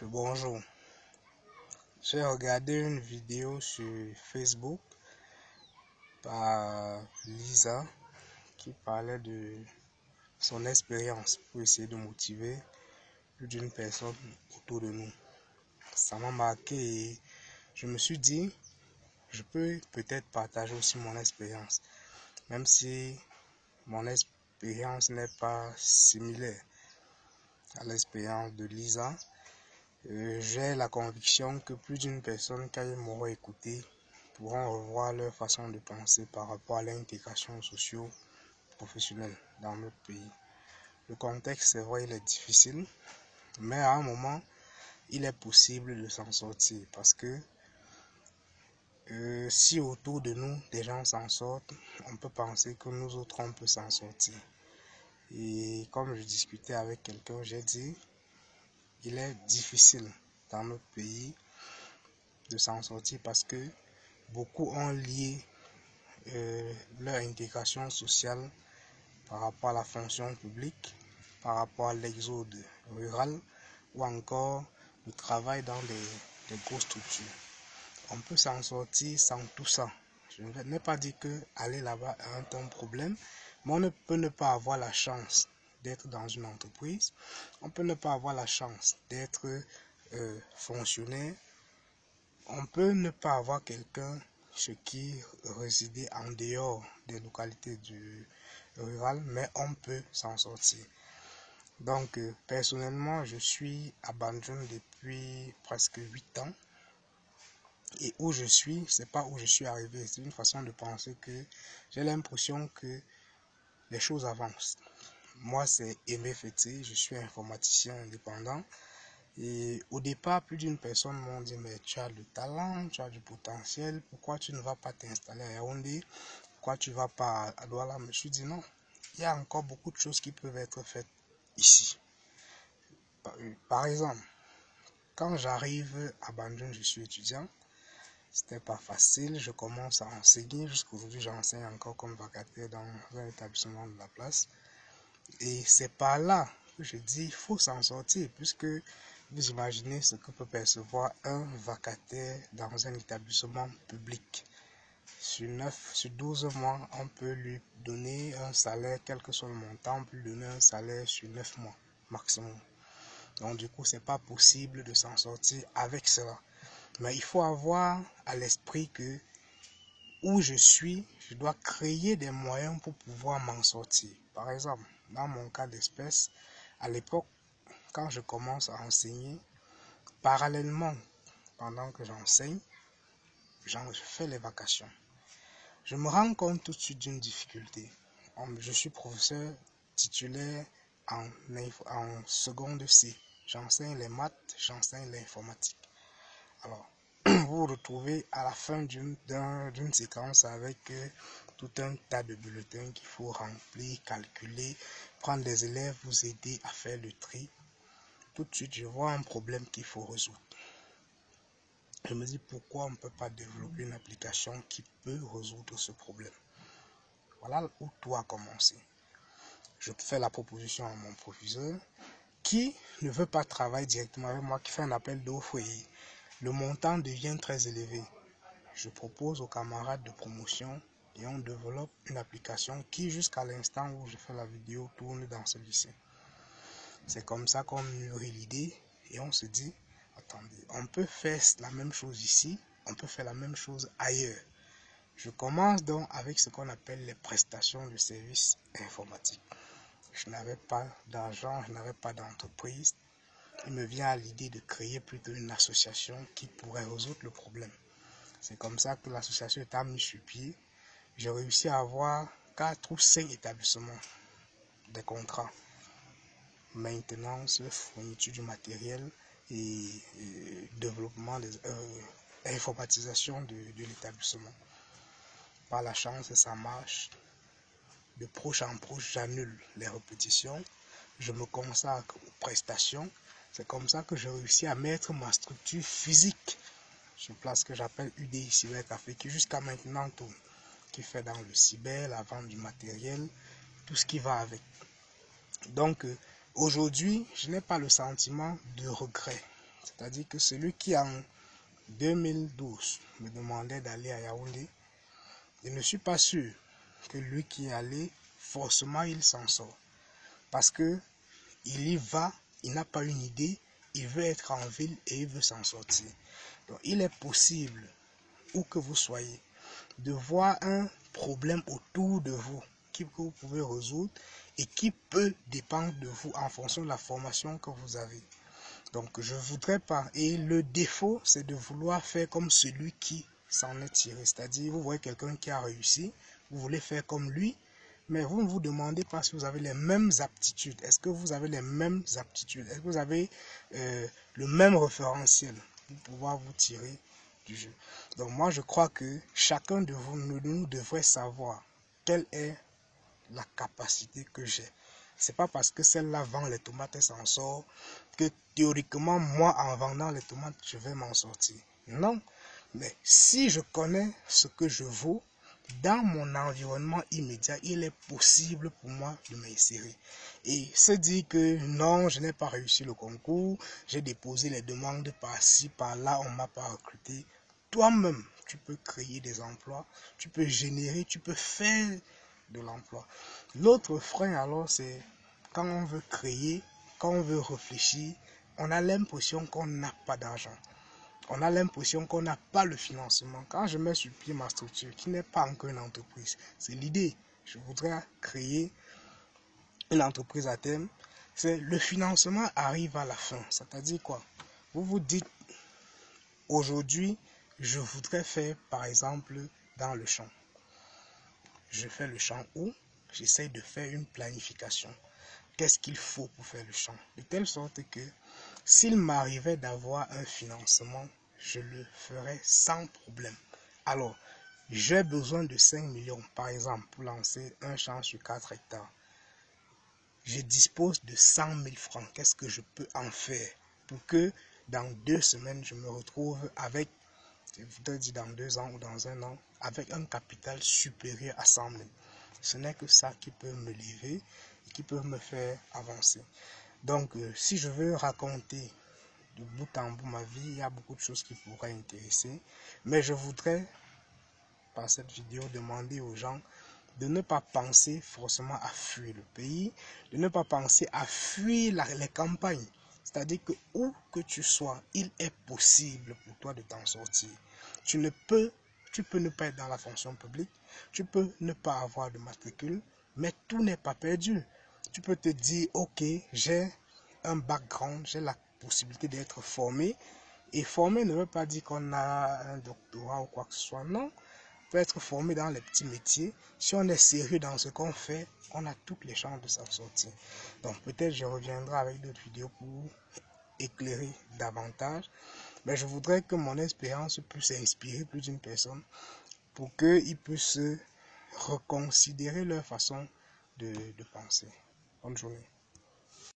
Bonjour, j'ai regardé une vidéo sur Facebook par Lisa qui parlait de son expérience pour essayer de motiver plus d'une personne autour de nous. Ça m'a marqué et je me suis dit, je peux peut-être partager aussi mon expérience, même si mon expérience n'est pas similaire à l'expérience de Lisa. J'ai la conviction que plus d'une personne qui m'aura écouté pourront revoir leur façon de penser par rapport à l'intégration socio-professionnelle dans notre pays. Le contexte, c'est vrai, il est difficile, mais à un moment, il est possible de s'en sortir parce que si autour de nous, des gens s'en sortent, on peut penser que nous autres, on peut s'en sortir. Et comme je discutais avec quelqu'un, j'ai dit, il est difficile dans notre pays de s'en sortir parce que beaucoup ont lié leur intégration sociale par rapport à la fonction publique, par rapport à l'exode rural ou encore le travail dans des grosses structures. On peut s'en sortir sans tout ça. Je n'ai pas dit que aller là-bas est un problème, mais on ne peut ne pas avoir la chance d'être dans une entreprise, on peut ne pas avoir la chance d'être fonctionnaire, on peut ne pas avoir quelqu'un qui résidait en dehors des localités du rural, mais on peut s'en sortir. Donc, personnellement, je suis à Bandung depuis presque 8 ans. Et où je suis, c'est pas où je suis arrivé. C'est une façon de penser que j'ai l'impression que les choses avancent. Moi, c'est Aimé Fété, je suis informaticien indépendant. Et au départ, plus d'une personne m'ont dit, mais tu as le talent, tu as du potentiel, pourquoi tu ne vas pas t'installer à Yaoundé, pourquoi tu ne vas pas à Douala? Je me suis dit non, il y a encore beaucoup de choses qui peuvent être faites ici. Par exemple, quand j'arrive à Bandung, je suis étudiant, c'était pas facile, je commence à enseigner, jusqu'aujourd'hui j'enseigne encore comme vacataire dans un établissement de la place. Et c'est par là que je dis, il faut s'en sortir, puisque vous imaginez ce que peut percevoir un vacataire dans un établissement public. Sur 12 mois, on peut lui donner un salaire, quel que soit le montant, on peut lui donner un salaire sur 9 mois maximum. Donc du coup, c'est pas possible de s'en sortir avec cela. Mais il faut avoir à l'esprit que où je suis, je dois créer des moyens pour pouvoir m'en sortir. Par exemple, dans mon cas d'espèce, à l'époque, quand je commence à enseigner, parallèlement, pendant que j'enseigne, je fais les vacations. Je me rends compte tout de suite d'une difficulté. Je suis professeur titulaire en seconde C. J'enseigne les maths, j'enseigne l'informatique. Alors, vous vous retrouvez à la fin d'une séquence avec tout un tas de bulletins qu'il faut remplir, calculer, prendre les élèves, vous aider à faire le tri. Tout de suite, je vois un problème qu'il faut résoudre. Je me dis pourquoi on ne peut pas développer une application qui peut résoudre ce problème. Voilà où tout a commencé. Je fais la proposition à mon proviseur qui ne veut pas travailler directement avec moi, qui fait un appel d'offres et le montant devient très élevé. Je propose aux camarades de promotion et on développe une application qui, jusqu'à l'instant où je fais la vidéo, tourne dans ce lycée. C'est comme ça qu'on mûrit l'idée et on se dit, attendez, on peut faire la même chose ici, on peut faire la même chose ailleurs. Je commence donc avec ce qu'on appelle les prestations de services informatiques. Je n'avais pas d'argent, je n'avais pas d'entreprise. Il me vient à l'idée de créer plutôt une association qui pourrait résoudre le problème. C'est comme ça que l'association est mise sur pied. J'ai réussi à avoir 4 ou 5 établissements, des contrats, maintenance, fourniture du matériel et développement, informatisation de l'établissement. Par la chance, ça marche. De proche en proche, j'annule les répétitions. Je me consacre aux prestations. C'est comme ça que j'ai réussi à mettre ma structure physique sur place que j'appelle UDI Cybercafé, qui jusqu'à maintenant tourne, qui fait dans le cyber, la vente du matériel, tout ce qui va avec. Donc aujourd'hui, je n'ai pas le sentiment de regret C'est-à-dire que celui qui en 2012 me demandait d'aller à Yaoundé, je ne suis pas sûr que lui qui est allé, forcément il s'en sort. Parce que il y va, il n'a pas une idée, il veut être en ville et il veut s'en sortir. Donc il est possible, où que vous soyez, de voir un problème autour de vous que vous pouvez résoudre et qui peut dépendre de vous en fonction de la formation que vous avez. Donc je ne voudrais pas, et le défaut c'est de vouloir faire comme celui qui s'en est tiré, c'est-à-dire vous voyez quelqu'un qui a réussi, vous voulez faire comme lui, mais vous ne vous demandez pas si vous avez les mêmes aptitudes. Est-ce que vous avez les mêmes aptitudes? Est-ce que vous avez le même référentiel pour pouvoir vous tirer du jeu? Donc moi je crois que chacun de vous, nous devrait savoir quelle est la capacité que j'ai. C'est pas parce que celle-là vend les tomates et s'en sort que théoriquement moi en vendant les tomates je vais m'en sortir. Non, mais si je connais ce que je vaux, dans mon environnement immédiat, il est possible pour moi de m'insérer. Et se dire que non, je n'ai pas réussi le concours, j'ai déposé les demandes par-ci, par-là, on ne m'a pas recruté. Toi-même, tu peux créer des emplois, tu peux générer, tu peux faire de l'emploi. L'autre frein alors, c'est quand on veut créer, quand on veut réfléchir, on a l'impression qu'on n'a pas d'argent. On a l'impression qu'on n'a pas le financement. Quand je mets sur pied ma structure, qui n'est pas encore une entreprise, c'est l'idée. Je voudrais créer une entreprise à terme. C'est le financement arrive à la fin. C'est-à-dire quoi? Vous vous dites, aujourd'hui, je voudrais faire, par exemple, dans le champ. Je fais le champ où j'essaie de faire une planification. Qu'est-ce qu'il faut pour faire le champ? De telle sorte que s'il m'arrivait d'avoir un financement, je le ferais sans problème. Alors, j'ai besoin de 5 millions, par exemple, pour lancer un champ sur 4 hectares. Je dispose de 100 000 francs. Qu'est-ce que je peux en faire pour que dans 2 semaines, je me retrouve avec, je voudrais dire dans 2 ans ou dans 1 an, avec un capital supérieur à 100 000. Ce n'est que ça qui peut me lever et qui peut me faire avancer. Donc, si je veux raconter de bout en bout ma vie, il y a beaucoup de choses qui pourraient intéresser. Mais je voudrais, par cette vidéo, demander aux gens de ne pas penser forcément à fuir le pays, de ne pas penser à fuir les campagnes. C'est-à-dire que où que tu sois, il est possible pour toi de t'en sortir. Tu peux ne pas être dans la fonction publique, tu peux ne pas avoir de matricule, mais tout n'est pas perdu. Tu peux te dire, ok, j'ai un background, j'ai la possibilité d'être formé. Et formé ne veut pas dire qu'on a un doctorat ou quoi que ce soit, non. On peut être formé dans les petits métiers. Si on est sérieux dans ce qu'on fait, on a toutes les chances de s'en sortir. Donc peut-être je reviendrai avec d'autres vidéos pour éclairer davantage. Mais je voudrais que mon expérience puisse inspirer plus d'une personne pour qu'ils puissent reconsidérer leur façon de penser. Bonne journée.